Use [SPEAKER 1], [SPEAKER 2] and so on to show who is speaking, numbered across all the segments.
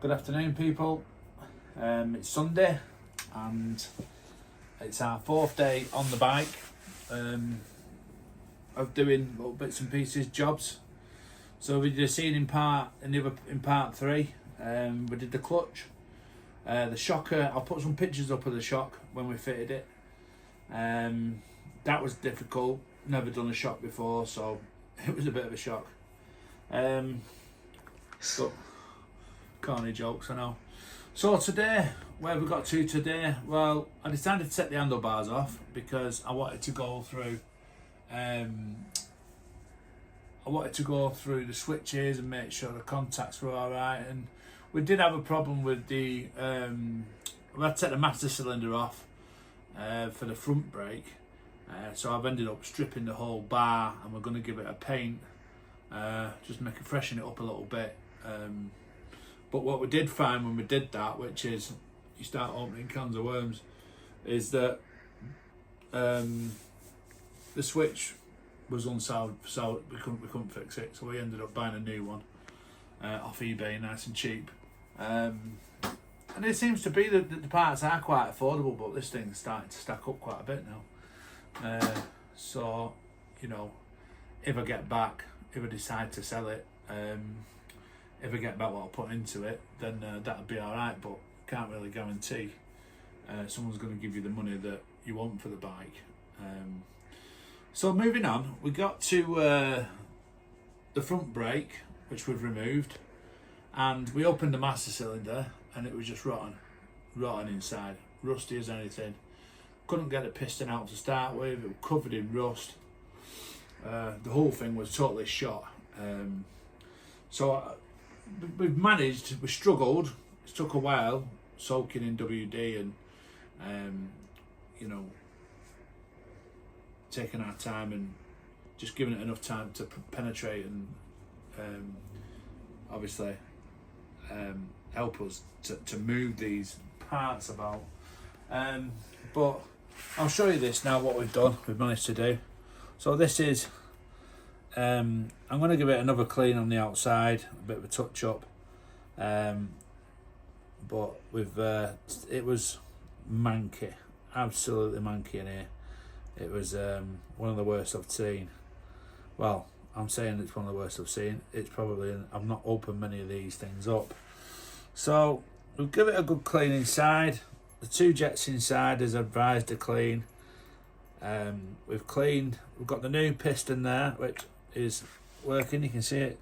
[SPEAKER 1] Good afternoon, people. It's Sunday and it's our fourth day on the bike of doing little bits and pieces, jobs. So we did a scene in part 3. We did the clutch, the shocker. I'll put some pictures up of the shock when we fitted it. That was difficult. Never done a shock before, so it was a bit of a shock. But corny jokes, I know. So today, where have we got to today? Well, I decided to take the handlebars off because I wanted to go through the switches and make sure the contacts were alright. And we did have a problem with the we had to take the master cylinder off for the front brake. So I've ended up stripping the whole bar and we're going to give it a paint, just freshen it up a little bit. But what we did find when we did that, which is you start opening cans of worms, is that the switch was unsound, so we couldn't fix it. So we ended up buying a new one off eBay, nice and cheap. And it seems to be that the parts are quite affordable, but this thing's starting to stack up quite a bit now. So, you know, if I decide to sell it, if I get back what I put into it, then that'll be alright, but can't really guarantee someone's going to give you the money that you want for the bike. So moving on, we got to the front brake, which we've removed, and we opened the master cylinder and it was just rotten inside, rusty as anything. Couldn't get the piston out to start with, it was covered in rust. The whole thing was totally shot. So we struggled. It took a while, soaking in WD and you know, taking our time and just giving it enough time to penetrate and obviously help us to move these parts about. But I'll show you this now, what we've managed to do. So this is I'm going to give it another clean on the outside, a bit of a touch up, but it was manky, absolutely manky in here. It was one of the worst I've seen. Well, I'm saying it's one of the worst I've seen. It's probably, I've not opened many of these things up. So we'll give it a good clean inside. The 2 jets inside is advised to clean. We've got the new piston there, which is working. You can see it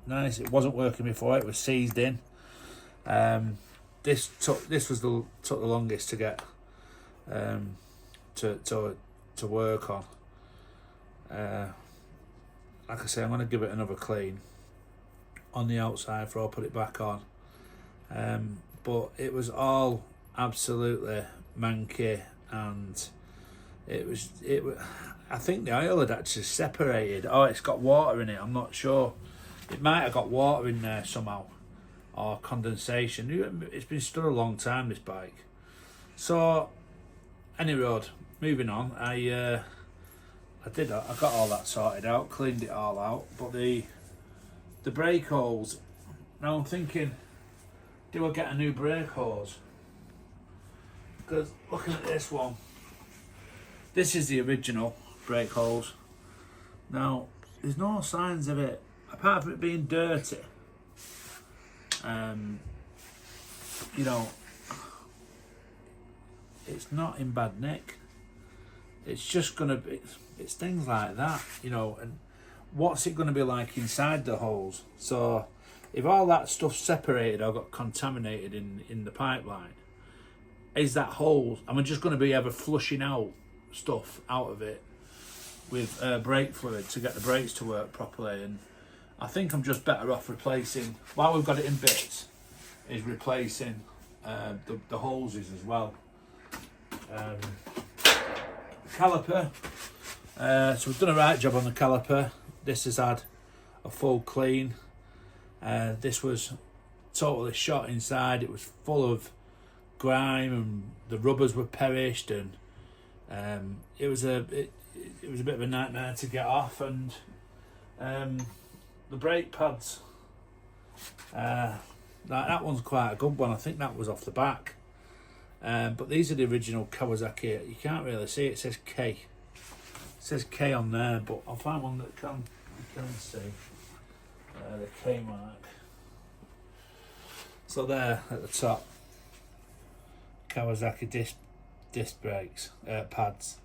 [SPEAKER 1] nice. It wasn't working before, it was seized in. This took the longest to get to work on. Like I say, I'm going to give it another clean on the outside before I put it back on. But it was all absolutely manky, and it was I think the oil had actually separated. Oh, it's got water in it, I'm not sure. It might have got water in there somehow, or condensation. It's been stood a long time, this bike. So anyway, moving on, I got all that sorted out, cleaned it all out, but the brake hose, now I'm thinking, do I get a new brake hose? Because looking at this one, this is the original brake hose. Now, there's no signs of it, apart from it being dirty. You know, it's not in bad nick. It's just gonna be, it's things like that, you know, and what's it gonna be like inside the hose? So, if all that stuff separated or got contaminated in the pipeline, is that hose, am I just gonna be ever flushing out stuff out of it with brake fluid to get the brakes to work properly? And I think I'm just better off replacing, while we've got it in bits, is replacing the hoses as well. Caliper, so we've done a right job on the caliper. This has had a full clean. This was totally shot inside. It was full of grime and the rubbers were perished, and it was a bit of a nightmare to get off. And the brake pads, That one's quite a good one. I think that was off the back. But these are the original Kawasaki. You can't really see it. It says K. It says K on there, but I'll find one that you can see the K mark. So there at the top, Kawasaki disc brakes, pads,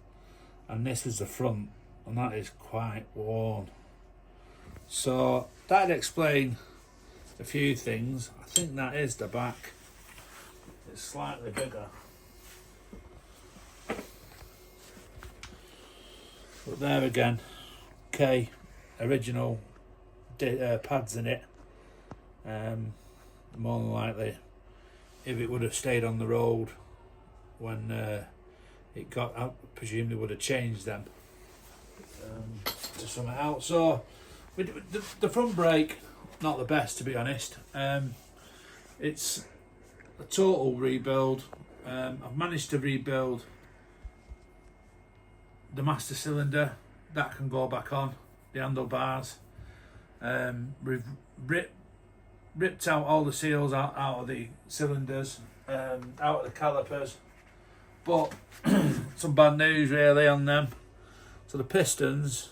[SPEAKER 1] and this was the front, and that is quite worn. So that'd explain a few things. I think that is the back. It's slightly bigger, but there again, K original pads in it. More than likely, if it would have stayed on the road when it got out, presumably would have changed them to something else. So the front brake, not the best, to be honest. It's a total rebuild. I've managed to rebuild the master cylinder. That can go back on the handlebars. We've ripped out all the seals out of the cylinders, out of the calipers, but some bad news really on them. So the pistons,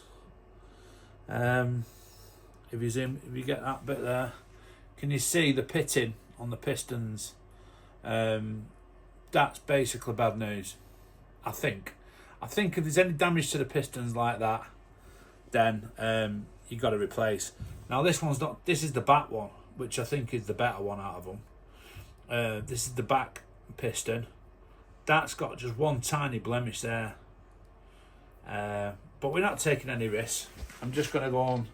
[SPEAKER 1] if you get that bit there, can you see the pitting on the pistons? That's basically bad news. I think if there's any damage to the pistons like that, then you got to replace. Now this one's not. This is the back one, which I think is the better one out of them. This is the back piston. That's got just one tiny blemish there. But we're not taking any risks. I'm just going to go and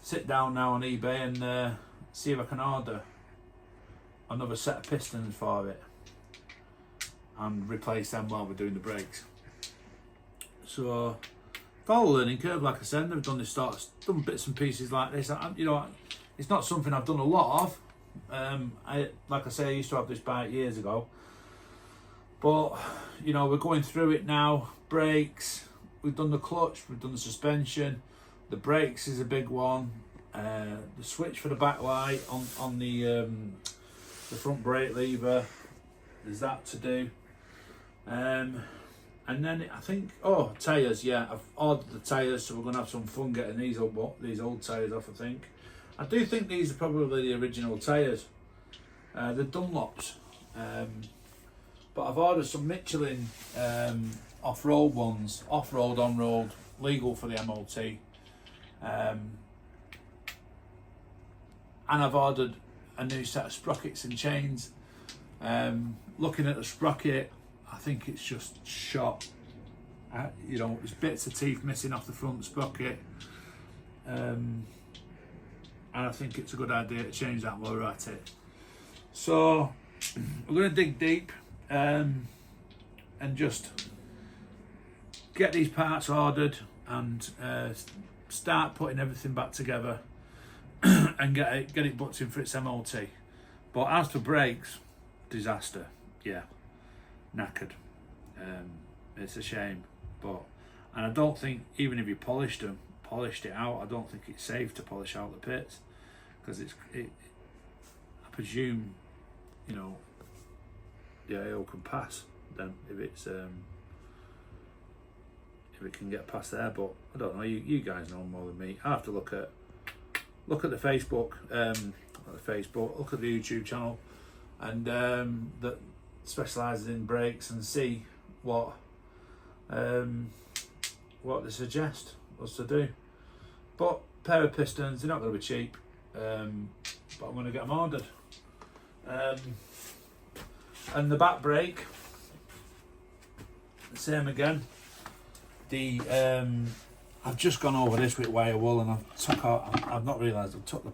[SPEAKER 1] sit down now on eBay and see if I can order another set of pistons for it and replace them while we're doing the brakes. So, all a learning curve, like I said. I've done done bits and pieces like this. It's not something I've done a lot of. Like I say, I used to have this bike years ago. But, we're going through it now. Brakes, we've done the clutch, we've done the suspension. The brakes is a big one. The switch for the backlight on the front brake lever, there's that to do. And then I think, tyres, yeah, I've ordered the tyres, so we're going to have some fun getting these old tyres off, I think. I do think these are probably the original tyres. They're Dunlops. But I've ordered some Michelin off-road ones, off-road, on-road, legal for the MOT. And I've ordered a new set of sprockets and chains. Looking at the sprocket, I think it's just shot. There's bits of teeth missing off the front sprocket. And I think it's a good idea to change that while we're at it. So we're going to dig deep and just get these parts ordered and start putting everything back together and get it booked in for its MOT. But as for brakes, disaster. Yeah, knackered. It's a shame, and I don't think even if you polished it out, I don't think it's safe to polish out the pits because I presume, the AO can pass then if it can get past there. But I don't know. You guys know more than me. I have to look at the Facebook, look at the YouTube channel, and that specialises in brakes and see what they suggest us to do. But pair of pistons, they're not going to be cheap, but I'm going to get them ordered. And the back brake, the same again. I've just gone over this with wire wool and I've not realised I've took the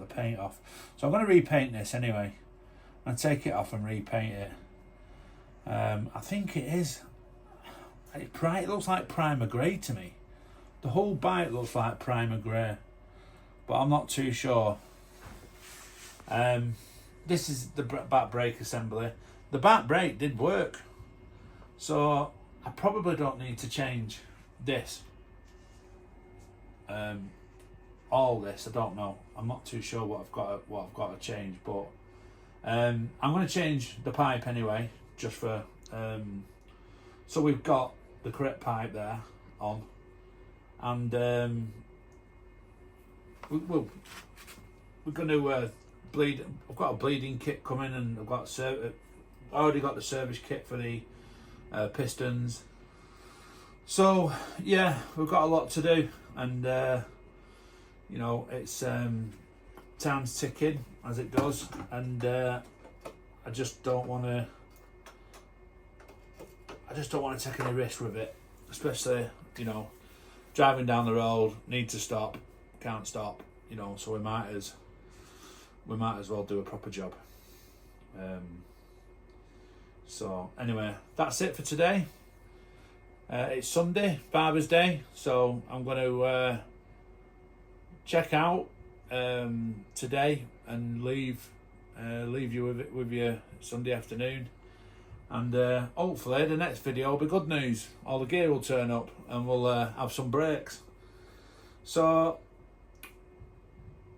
[SPEAKER 1] paint off. So I'm going to repaint this anyway and take it off and repaint it. I think it is. It looks like primer grey to me. The whole bike looks like primer grey, but I'm not too sure. This is the back brake assembly. The back brake did work, so I probably don't need to change this. All this, I don't know. I'm not too sure what I've got to change, but I'm going to change the pipe anyway, just for so we've got the correct pipe there on, and we're going to bleed. I've got a bleeding kit coming, and I've got I already got the service kit for the pistons. So yeah, we've got a lot to do, and you know, it's time's ticking as it does, and I just don't want to. I just don't want to take any risk with it, especially, you know, driving down the road, need to stop, can't stop, you know. So we might as well do a proper job. So anyway, that's it for today. It's Sunday, Father's Day, so I'm going to check out today and leave you with your Sunday afternoon, and hopefully the next video will be good news. All the gear will turn up and we'll have some brakes. So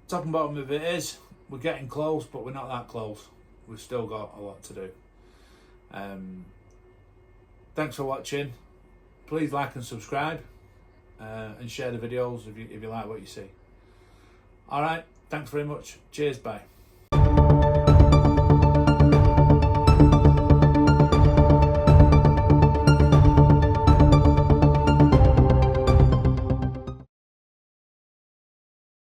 [SPEAKER 1] top and bottom of it is, we're getting close, but we're not that close. We've still got a lot to do. Thanks for watching. Please like and subscribe, and share the videos if you like what you see. All right, thanks very much. Cheers, bye.